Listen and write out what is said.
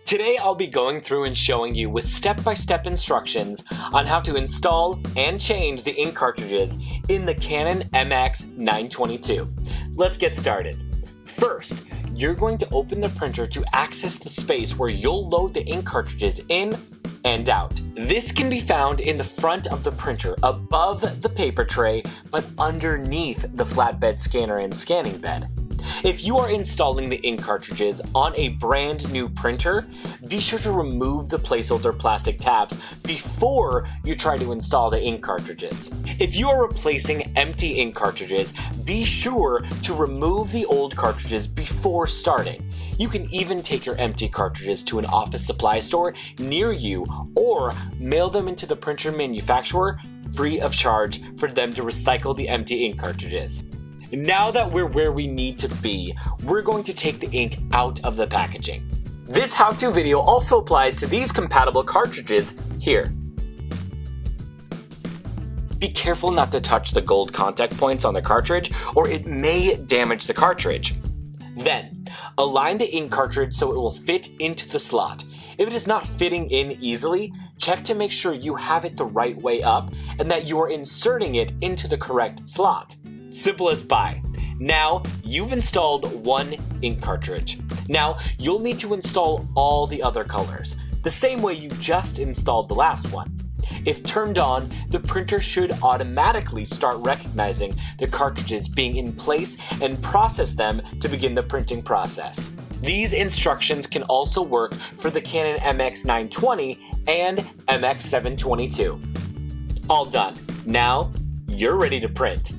Today I'll be going through and showing you with step-by-step instructions on how to install and change the ink cartridges in the Canon MX922. Let's get started. First, you're going to open the printer to access the space where you'll load the ink cartridges in and out. This can be found in the front of the printer above the paper tray, but underneath the flatbed scanner and scanning bed. If you are installing the ink cartridges on a brand new printer, be sure to remove the placeholder plastic tabs before you try to install the ink cartridges. If you are replacing empty ink cartridges, be sure to remove the old cartridges before starting. You can even take your empty cartridges to an office supply store near you or mail them into the printer manufacturer free of charge for them to recycle the empty ink cartridges. Now that we're where we need to be, we're going to take the ink out of the packaging. This how-to video also applies to these compatible cartridges here. Be careful not to touch the gold contact points on the cartridge or it may damage the cartridge. Then, align the ink cartridge so it will fit into the slot. If it is not fitting in easily, check to make sure you have it the right way up and that you are inserting it into the correct slot. Simple as pie. Now, you've installed one ink cartridge. Now, you'll need to install all the other colors, the same way you just installed the last one. If turned on, the printer should automatically start recognizing the cartridges being in place and process them to begin the printing process. These instructions can also work for the Canon MX920 and MX722. All done. Now, you're ready to print.